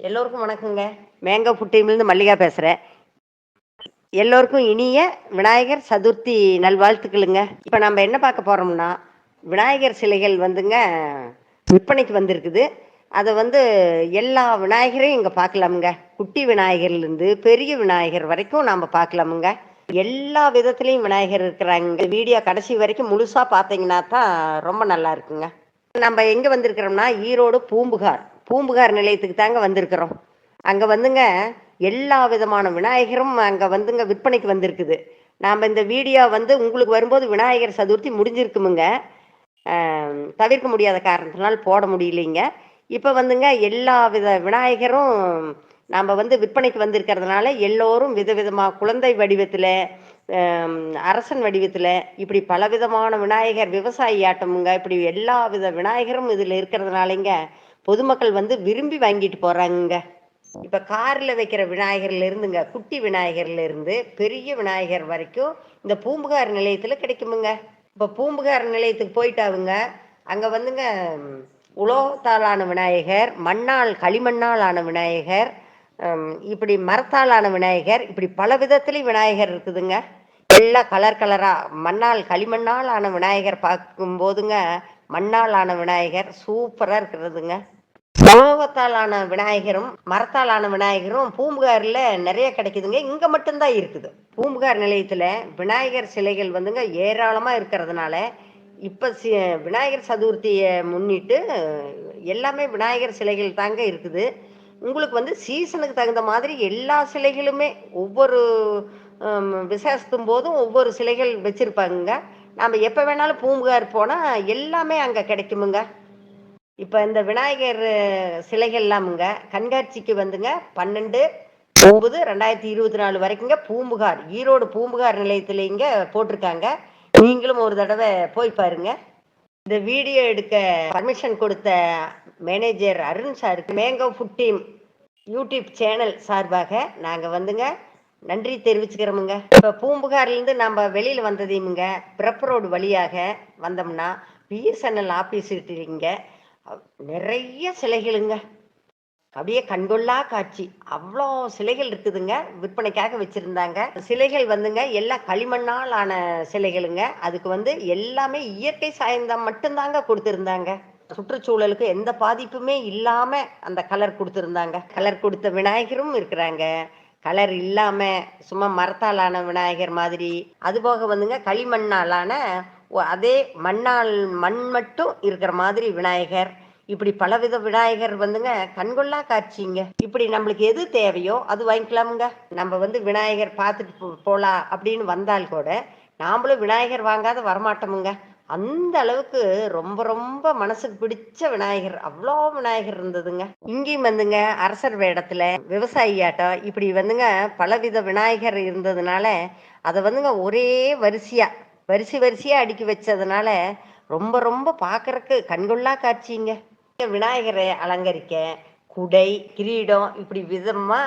எல்லோருக்கும் வணக்கங்க. Mango food டீம்லேருந்து Mallika பேசுகிறேன். எல்லோருக்கும் இனிய விநாயகர் சதுர்த்தி நல்வாழ்த்துக்களுங்க. இப்போ நம்ம என்ன பார்க்க போகிறோம்னா, விநாயகர் சிலைகள் வந்துங்க விற்பனைக்கு வந்திருக்குது. அதை வந்து எல்லா விநாயகரையும் இங்கே பார்க்கலாமுங்க. குட்டி விநாயகர்லேருந்து பெரிய விநாயகர் வரைக்கும் நாம் பார்க்கலாமுங்க. எல்லா விதத்துலேயும் விநாயகர் இருக்கிறாங்க. வீடியோ கடைசி வரைக்கும் முழுசாக பார்த்தீங்கன்னா தான் ரொம்ப நல்லா இருக்குங்க. நம்ம எங்கே வந்திருக்கிறோம்னா, ஈரோடு பூம்புகார் நிலையத்துக்கு தாங்க வந்திருக்கிறோம். அங்கே வந்துங்க எல்லா விதமான விநாயகரும் அங்கே வந்துங்க விற்பனைக்கு வந்திருக்குது. நாம் இந்த வீடியோ வந்து உங்களுக்கு வரும்போது விநாயகர் சதுர்த்தி முடிஞ்சிருக்குமுங்க. தவிர்க்க முடியாத காரணத்தினால் போட முடியலைங்க. இப்போ வந்துங்க எல்லா வித விநாயகரும் நாம் வந்து விற்பனைக்கு வந்திருக்கிறதுனால எல்லோரும் விதவிதமாக குழந்தை வடிவத்தில், அரசன் வடிவத்தில், இப்படி பலவிதமான விநாயகர், விவசாயி ஆட்டமுங்க, இப்படி எல்லா வித விநாயகரும் இதில் இருக்கிறதுனாலங்க பொதுமக்கள் வந்து விரும்பி வாங்கிட்டு போகிறாங்க. இப்போ காரில் வைக்கிற விநாயகர்ல இருந்துங்க, குட்டி விநாயகர்ல இருந்து பெரிய விநாயகர் வரைக்கும் இந்த பூம்புகார் நிலையத்தில் கிடைக்குமுங்க. இப்போ பூம்புகார் நிலையத்துக்கு போயிட்டாவுங்க, அங்கே வந்துங்க உலோகத்தால் ஆன விநாயகர், களிமண்ணால் ஆன விநாயகர், இப்படி மரத்தால் ஆன விநாயகர், இப்படி பல விதத்துலேயும் விநாயகர் இருக்குதுங்க. எல்லாம் கலர் கலராக களிமண்ணால் ஆன விநாயகர் பார்க்கும்போதுங்க, மண்ணால் ஆன விநாயகர் சூப்பராக இருக்கிறதுங்க. உலோகத்தால் ஆன விநாயகரும் மரத்தால் ஆன விநாயகரும் பூம்புகாரில் நிறைய கிடைக்குதுங்க. இங்கே மட்டும்தான் இருக்குது. பூம்புகார் நிலையத்தில் விநாயகர் சிலைகள் வந்துங்க ஏராளமாக இருக்கிறதுனால இப்போ விநாயகர் சதுர்த்தியை முன்னிட்டு எல்லாமே விநாயகர் சிலைகள் தாங்க இருக்குது. உங்களுக்கு வந்து சீசனுக்கு தகுந்த மாதிரி எல்லா சிலைகளுமே ஒவ்வொரு விசேஷத்தும் போதும் ஒவ்வொரு சிலைகள் வச்சுருப்பாங்க. நாம் எப்போ வேணாலும் பூம்புகார் போனால் எல்லாமே அங்கே கிடைக்குமுங்க. இப்போ இந்த விநாயகர் சிலைகள்லாமுங்க கண்காட்சிக்கு வந்துங்க 12/9/2024 வரைக்குங்க ஈரோடு பூம்புகார் நிலையத்தில் இங்கே போட்டிருக்காங்க. நீங்களும் ஒரு தடவை போய் பாருங்க. இந்த வீடியோ எடுக்க பர்மிஷன் கொடுத்த மேனேஜர் அருண் சாருக்கு mango food team YouTube channel சார்பாக நாங்கள் வந்துங்க நன்றி தெரிவிச்சுக்கிறோமுங்க. இப்போ பூம்புகார்லேருந்து நம்ம வெளியில் வந்ததையுமுங்க பிரப் ரோடு வழியாக வந்தோம்னா பிஎஸ்என்எல் ஆஃபீஸ் இருக்குங்க. நிறைய சிலைகளுங்க, அப்படியே கண்கொள்ளா காட்சி. அவ்வளோ சிலைகள் இருக்குதுங்க, விற்பனைக்காக வச்சுருந்தாங்க. சிலைகள் வந்துங்க எல்லாம் களிமண்ணால் ஆன சிலைகளுங்க. அதுக்கு வந்து எல்லாமே இயற்கை சாயந்தம் மட்டும்தாங்க கொடுத்துருந்தாங்க. சுற்றுச்சூழலுக்கு எந்த பாதிப்புமே இல்லாமல் அந்த கலர் கொடுத்துருந்தாங்க. கலர் கொடுத்த விநாயகரும் இருக்கிறாங்க, கலர் இல்லாமல் சும்மா மரத்தாலான விநாயகர் மாதிரி. அதுபோக வந்துங்க களிமண்ணாலான அதே மண் மட்டும் இருக்கிற மாதிரி விநாயகர், இப்படி பலவித விநாயகர் வந்துங்க கண்கொள்ளா காட்சிங்க. இப்படி நம்மளுக்கு எது தேவையோ அது வாங்கிக்கலாமுங்க. நம்ம வந்து விநாயகர் பார்த்துட்டு போகலாம் அப்படின்னு வந்தால் கூட நாமளும் விநாயகர் வாங்காத வரமாட்டோமுங்க. அந்த அளவுக்கு ரொம்ப ரொம்ப மனசுக்கு பிடிச்ச விநாயகர், அவ்வளோ விநாயகர் இருந்ததுங்க. இங்கேயும் வந்துங்க அரசர் வேடத்துல, விவசாயியாட்டம், இப்படி வந்துங்க பலவித விநாயகர் இருந்ததுனால அதை வந்துங்க ஒரே வரிசையா அடுக்கி வச்சதுனால ரொம்ப ரொம்ப பார்க்கறக்கு கண்கொள்ளா காட்சிங்க. விநாயகரை அலங்கரிக்க குடை, கிரீடம், இப்படி விதமா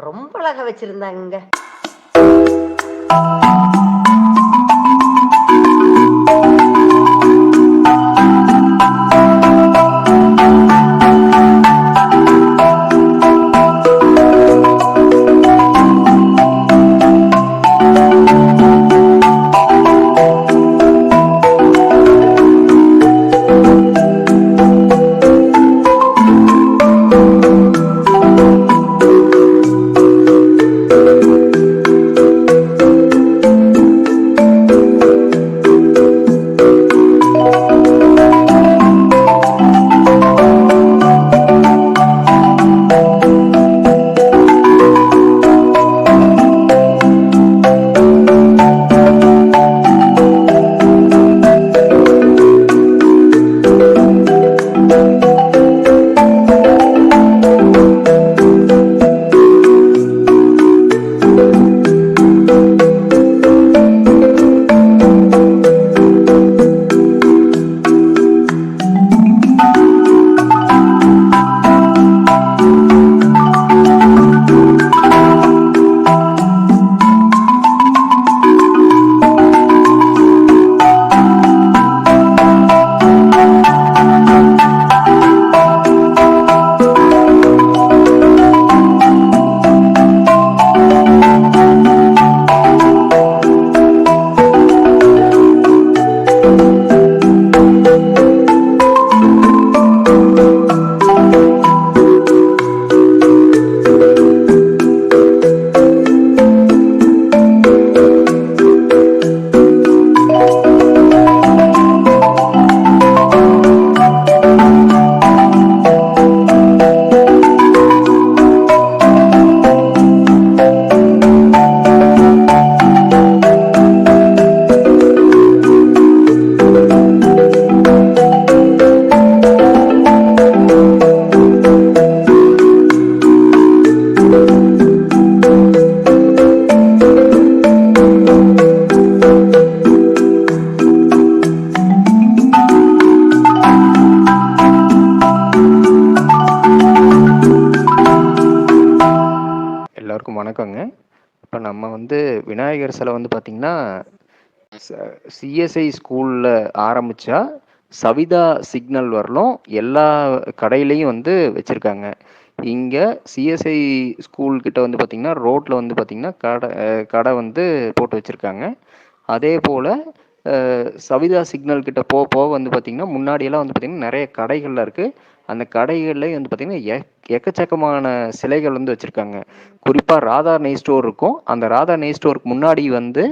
ரொம்ப அழகா வச்சிருந்தாங்க. எல்லாருக்கும் வணக்கங்க. இப்ப நம்ம வந்து விநாயகர் சிலை வந்து பார்த்தீங்கன்னா, சிஎஸ்ஐ ஸ்கூல்ல ஆரம்பிச்சா, சவிதா சிக்னல் வரலும் எல்லா கடையிலயும் வந்து வச்சிருக்காங்க. இங்க சிஎஸ்ஐ ஸ்கூல் கிட்ட வந்து பார்த்தீங்கன்னா, ரோட்ல வந்து பார்த்தீங்கன்னா, கடை வந்து போட்டு வச்சிருக்காங்க. அதேபோல சவிதா சிக்னல் கிட்ட போக வந்து பார்த்தீங்கன்னா, முன்னாடியெல்லாம் வந்து பார்த்தீங்கன்னா, நெறைய கடைகள்லாம் இருக்கு. அந்த கடைகள்லயும் வந்து பார்த்தீங்கன்னா, எக்கச்சக்கமான சிலைகள் வந்து வச்சிருக்காங்க. குறிப்பா ராதா நெய் ஸ்டோர் இருக்கும். அந்த ராதா நெய் ஸ்டோருக்கு முன்னாடி வந்து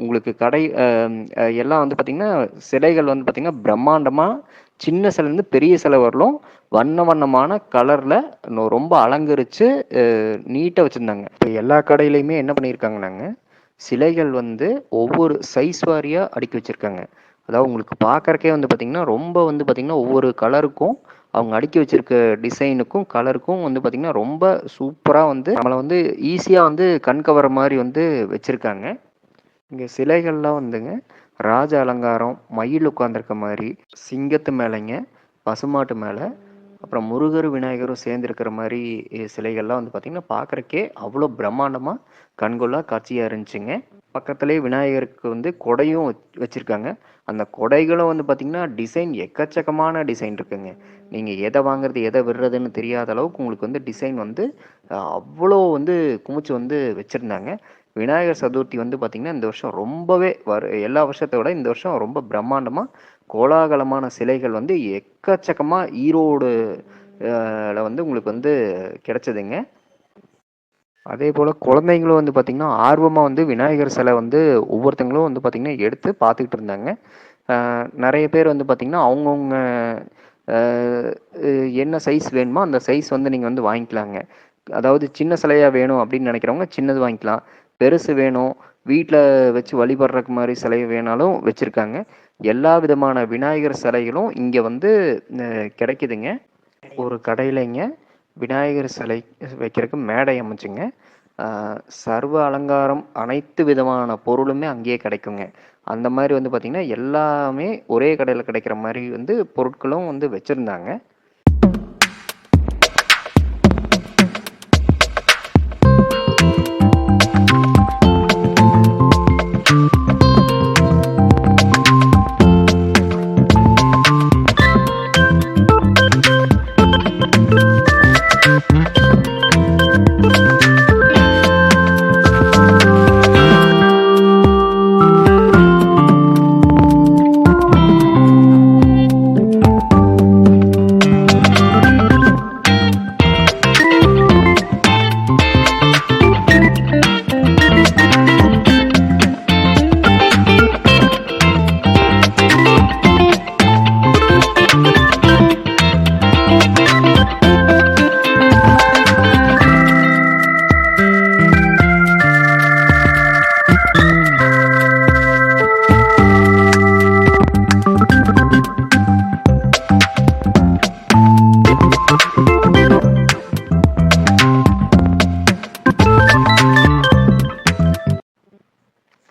உங்களுக்கு கடை எல்லாம் வந்து பார்த்தீங்கன்னா, சிலைகள் வந்து பார்த்தீங்கன்னா, பிரம்மாண்டமா சின்ன சிலைலேருந்து பெரிய சிலை வரலும் வண்ண வண்ணமான கலர்ல ரொம்ப அலங்கரிச்சு நீட்டா வச்சிருந்தாங்க. இப்ப எல்லா கடையிலயுமே என்ன பண்ணியிருக்காங்கன்னாங்க, சிலைகள் வந்து ஒவ்வொரு சைஸ் வாரியா அடுக்கி வச்சிருக்காங்க. அதாவது உங்களுக்கு பார்க்கறக்கே வந்து பார்த்தீங்கன்னா, ரொம்ப வந்து பார்த்தீங்கன்னா, ஒவ்வொரு கலருக்கும் அவங்க அடுக்கி வச்சிருக்க டிசைனுக்கும், கலருக்கும் வந்து பார்த்தீங்கன்னா, ரொம்ப சூப்பரா வந்து நம்மள வந்து ஈஸியா வந்து கண் கவர்ற மாரி வந்து வச்சிருக்காங்க. இங்க சிலைகள்லாம் வந்துங்க, ராஜ அலங்காரம், மயில் உட்கார்ந்திருக்க மாரி, சிங்கத்து மேலங்க, பசுமாட்டு மேல, அப்புறம் முருகரும், விநாயகரும் சேர்ந்திருக்கிற மாரி சிலைகள்லாம் வந்து பார்த்தீங்கன்னா, பார்க்கறக்கே அவ்வளோ பிரம்மாண்டமா, கண்கொள்ளா காட்சியா இருந்துச்சுங்க. பக்கத்திலேயே விநாயகருக்கு வந்து கொடையும் வச்சிருக்காங்க. அந்த கொடைகளும் வந்து பார்த்தீங்கன்னா, டிசைன் எக்கச்சக்கமான டிசைன் இருக்குங்க. நீங்க எத வாங்குறது, எத விடுறதுன்னு தெரியாத அளவுக்கு உங்களுக்கு வந்து டிசைன் வந்து அவ்வளோ வந்து குமிச்சு வந்து வச்சிருந்தாங்க. விநாயகர் சதுர்த்தி வந்து பார்த்தீங்கன்னா, இந்த வருஷம் ரொம்பவே எல்லா வருஷத்த விட இந்த வருஷம் ரொம்ப பிரம்மாண்டமா, கோலாகலமான சிலைகள் வந்து எக்கச்சக்கமா ஈரோடு வந்து உங்களுக்கு வந்து கிடைச்சதுங்க. அதேபோல குழந்தைங்களும் வந்து பார்த்தீங்கன்னா, ஆர்வமா வந்து விநாயகர் சிலை வந்து ஒவ்வொருத்தங்களும் வந்து பார்த்தீங்கன்னா, எடுத்து பார்த்துக்கிட்டு இருந்தாங்க. நெறைய பேர் வந்து பார்த்தீங்கன்னா, அவங்கவங்க அ என்ன சைஸ் வேணுமோ, அந்த சைஸ் வந்து நீங்க வந்து வாங்கிக்கலாங்க. அதாவது சின்ன சிலையா வேணும் அப்படின்னு நினைக்கிறவங்க சின்னது வாங்கிக்கலாம். பெருசு வேணும், வீட்ல வச்சு வழிபடுறக்கு மாரி சிலை வேணாலும் வச்சிருக்காங்க. எல்லா விதமான விநாயகர் சிலைகளும் இங்க வந்து கிடைக்குதுங்க. ஒரு கடையிலங்க விநாயகர் சிலை வைக்கிறக்கு மேடை அமைச்சுங்க. சர்வ அலங்காரம் அனைத்து விதமான பொருளுமே அங்கேயே கிடைக்குங்க. அந்த மாரி வந்து பார்த்தீங்கன்னா, எல்லாமே ஒரே கடையில கிடைக்கிற மாரி வந்து பொருட்களும் வந்து வச்சிருந்தாங்க.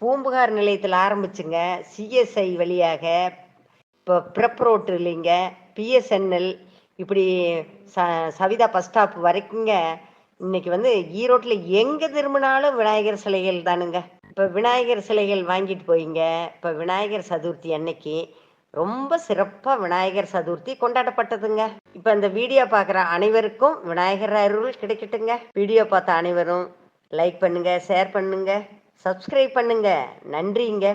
பூம்புகார் நிலையத்தில் ஆரம்பிச்சுங்க, சிஎஸ்ஐ வழியாக இப்போ ப்ரெப் ரோட்டு இல்லைங்க, பிஎஸ்என்எல், இப்படி சவிதா பஸ் ஸ்டாப் வரைக்குங்க இன்னைக்கு வந்து ஈரோட்டில் எங்கே திரும்பினாலும் விநாயகர் சிலைகள் தானுங்க. இப்போ விநாயகர் சிலைகள் வாங்கிட்டு போயிங்க. இப்போ விநாயகர் சதுர்த்தி அன்னைக்கு ரொம்ப சிறப்பாக விநாயகர் சதுர்த்தி கொண்டாடப்பட்டதுங்க. இப்போ இந்த வீடியோ பார்க்குற அனைவருக்கும் விநாயகர் அருள் கிடைக்கட்டுங்க. வீடியோ பார்த்த அனைவரும் லைக் பண்ணுங்க, ஷேர் பண்ணுங்க, சப்ஸ்கிரைப் பண்ணுங்க. நன்றிங்க.